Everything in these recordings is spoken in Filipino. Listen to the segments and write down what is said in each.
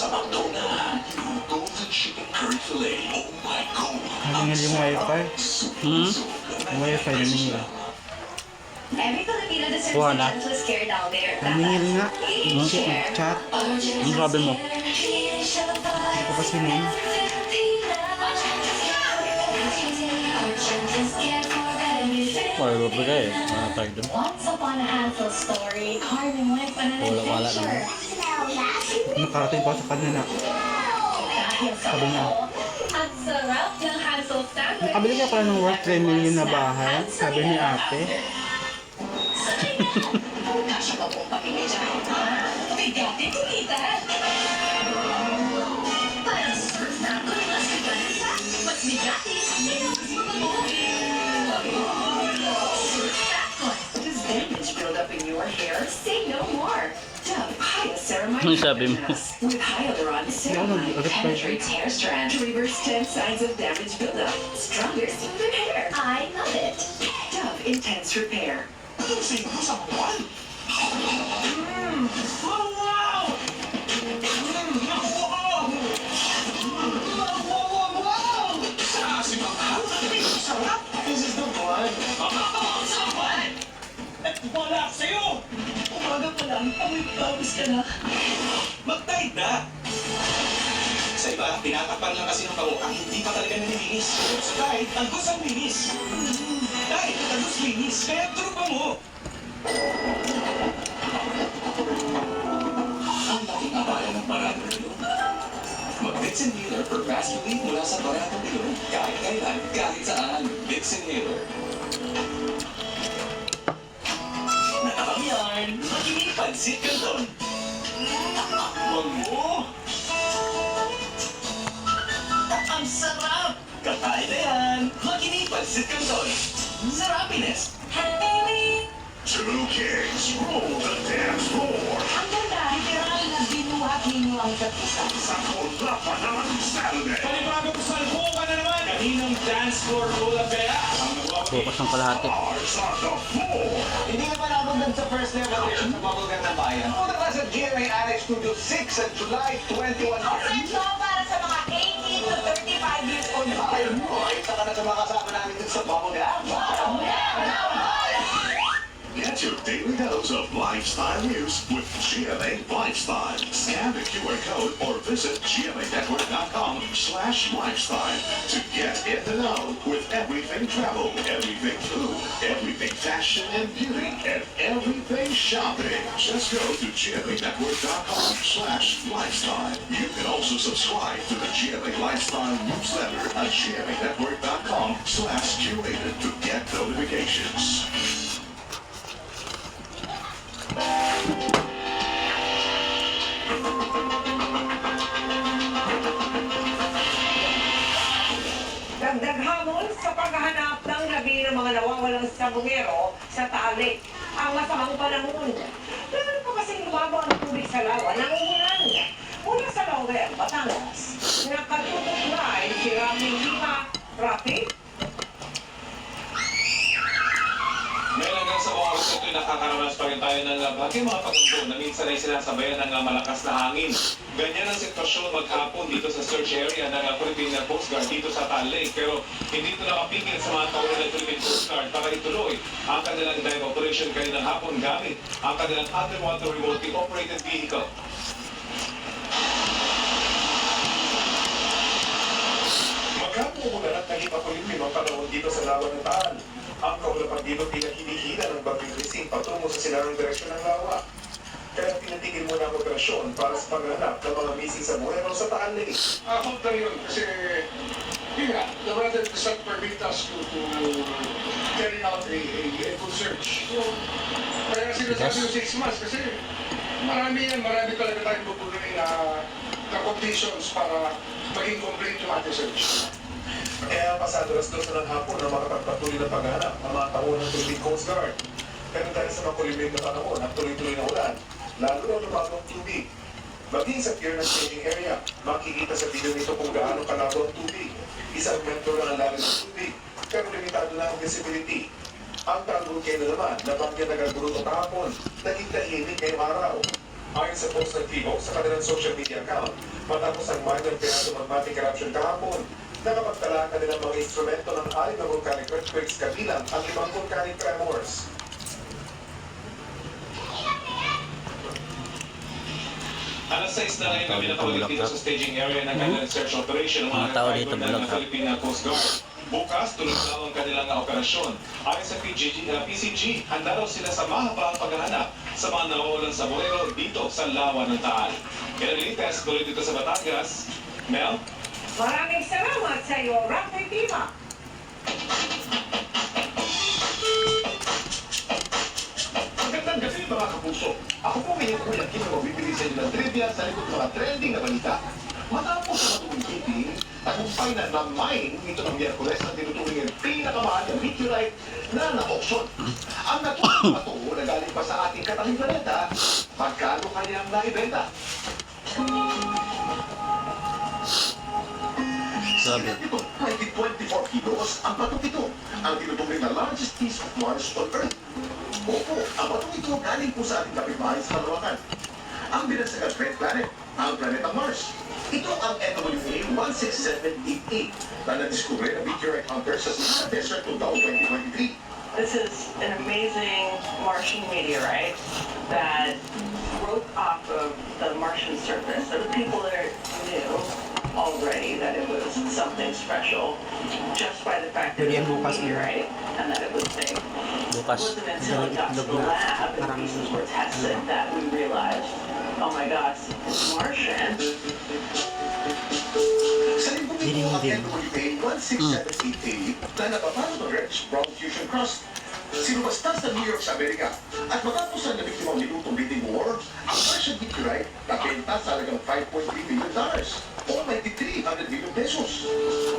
sa McDonald's. Golden chicken curry fillet. Oh my God. Naningil yung wifi. Yung wifi naningil. Every Filipino deserves Kuha the na. gentlest care down there. Naningil nga. Chat. Ang sabi mo? Ito pa si Ning. Wala ba ba eh? Ano tag doon? Once upon a handful story, carving life on an Wala adventure. Nakarating pa sa kanila. Dahil sa Sabi niya. ang sarap ng Hansel sandwich. Nakabili ka pala ng worth 3 million na bahay. Sabi ni ate. Kasya pa pong pamilya dyan. Bigati kumita. Para sa first time ko mas biganisa. Mas bigati. Sino mas mabago? Does damage build up in your hair? Say no more. Dove Hyaceramide Ano sabi mo? with hyaluron-ceramide penetrates hair strand to reverse 10 signs of damage buildup. Stronger than hair. I love it. Dove Intense Repair. Lusing ko sa buwan. Oh, wow! Wow! Sa simangha? Sarap! This is the one. Sa buwan! At wala sa'yo! Umaga pa lang, pawis ka na. Mag-diet na! Sa iba, tinatakpan lang kasi ng pao ang hindi pa talaga nalilinis. Sa diet, agos ang linis. Diet, agos linis. Kaya trupa mo. Ang laking abaya ng maraming ilong. Mag-Vicks Inhaler for fast relief mula sa baratong ilong. Kahit kailan, kahit saan. Vicks Inhaler. Nakakamiyan, makinig pansit ka doon. Takakman mo. Ang sarap! Kakain na yan! Makinig pansit ka doon. Sarapines! Two kids roll the dance floor. Ang ganda, literal na binuhat ninyo ang kapisa. Sa Kulapa naman Saturday. Panibagong salpukan na naman! Kaninang dance floor rola kaya ang Bukas ng kalahati. Stars on the floor. Hindi ka pa napundan sa first level edition sa Bubblegum ng Bayan. Punta ka sa GMA Annex Studio 6 sa July 21. Ito para sa mga 18 to 35 years old. Ay mo, ay saka na sa mga kasama namin dun sa Bubblegum. Get your daily dose of lifestyle news with GMA Lifestyle. Scan the QR code or visit gmanetwork.com/lifestyle to get in the know with everything travel, everything food, everything fashion and beauty, and everything shopping. Just go to gmanetwork.com/lifestyle. You can also subscribe to the GMA Lifestyle newsletter at gmanetwork.com/curated to get notifications. Dagdag hamon sa paghahanap ng labi ng mga nawawalang sabungero sa Taal Lake. Ang masamang panahon. Meron pa kasing lumago ang tubig sa lawa ng umulan. Mula sa Laurel, Batangas. Nakatutuklay si Rafi Lima. Rafi? May hanggang sa oras ito'y nakakaranas pa rin tayo ng labagi mga pagambo na minsan ay sinasabayan ng malakas na hangin. Ganyan ang sitwasyon maghapon dito sa search area ng Philippine Coast Guard dito sa Taal Lake. Pero hindi ito nakapigil sa mga tauhan ng Philippine Coast Guard para ituloy ang kanilang dive operation kaninang hapon gamit ang kanilang underwater remotely operated vehicle. Maghapon umulan at naging makulimlim ang panahon dito sa lawa ng Taal. Ang kaulapan dito pinahihila ng Bagyong Krising patungo sa sinarang direksyon ng lawa. Kaya pinatigil muna ang operasyon para sa paghahanap ng mga missing sa Moreno sa Taal Lake. Ako na yun kasi yun nga, the weather does not permit us to carry out a full search. So, kaya sinasabi yung 6 months kasi marami talaga tayong bubunuin na conditions para maging complete yung ating search. Kaya pasado alas 2 ng hapon na makapagpatuloy ng paghahanap ang mga tauhan ng Philippine Coast Guard. Pero dahil sa makulimlim na panahon at tuloy-tuloy na ulan, lalo na lumabong tubig. Maging sa pier ng staging area, makikita sa video nito kung gaano kalabo ang tubig. Isang metro lang ang lalim ng tubig, pero limitado lang ang visibility. Ang Tanggol Kena naman, na bangya nagagulot ang kahapon, naging tahimik ngayong araw. Ayon sa post ng Tibo sa kanilang social media account, matapos ang minor Anti Corruption kahapon, nakapagtala ang kanilang mga instrumento ng 6 na volcanic earthquakes kabilang ang 5 volcanic tremors. Alas 6 na ngayon kami nakabalik dito sa staging area ng kanilang search operation ng Mga tao dito, diver ng bulak. Philippine Coast Guard. Bukas, tuloy daw ang kanilang operasyon. Ayon sa PCG, handa raw sila sa mahabang paghahanap sa mga nawawalan sa buwero dito sa lawa ng Taal. Kaya latest, tuloy dito sa Batangas. Mel? Maraming salamat sa iyo, Rafi Tima. Magandang gabi mga kapuso. Ako po ngayon Kuya Kim na magbibigay sa inyo ng trivia sa likod ng mga trending na balita. Matapos sa matulong meeting, tagumpay na na-mine ito ng Miyerkules ang tinuturing ang pinakamahal na meteorite na na-auction. Ang naturang bato na galing pa sa ating kataling planeta, magkano kanyang naibenta? Sabi. Ito, 24 kilos ang batong ito, ang tinuturing na largest piece of Mars on Earth. Opo, ang batong ito galing po sa ating kapitbahay sa kalawakan. Ang binansagang red planet, ang planeta Mars. Ito ang NWA 16788 na nadiskubre ng meteorite hunter sa Sahara Desert noong taong 2023. This is an amazing Martian meteorite that broke off of the Martian surface. So the people there knew already that it was something special just by the fact that it was a meteorite and that it was big. It Bukas. wasn't until it got to the lab and pieces were tested that we realized, oh my gosh, it's Martian. Sa lingkong ito ang NWA 16788 na napapasok ng Rex-Brown fusion crust. Sinubastas ng New York sa Amerika at matapos ang nabiktimang minutong bidding war, ang Martian meteorite nabenta sa halagang $5.3 million o 9,300 million pesos.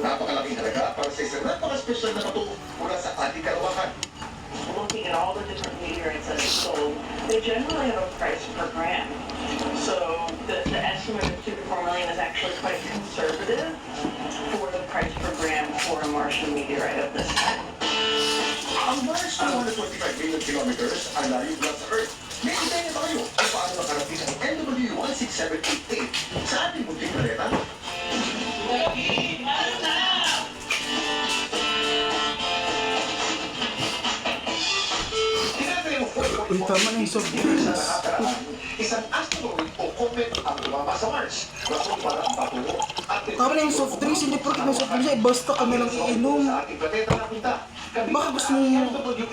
Napakalaking halaga para sa isang napaka-special na bato mula sa ating kalawakan. Looking at all the different meteorites that are sold, they generally have a price per gram. So the estimate of 2 to 4 million is actually quite conservative for the price per gram for a Martian meteorite of this type. Ang Mars na 125 million kilometers ang layo mula sa Earth. May ideya ba kayo kung paano nakarating ang NW 16788 sa ating munting planeta? Uy, tama na yung soft Sa nakakaraan, isang asteroid o comet ang tumama sa Mars. Rason para ang bato at Tama na yung soft drinks, hindi porket may soft drinks, basta ka na lang iinom. sa ating planeta napunta. Baka gusto mong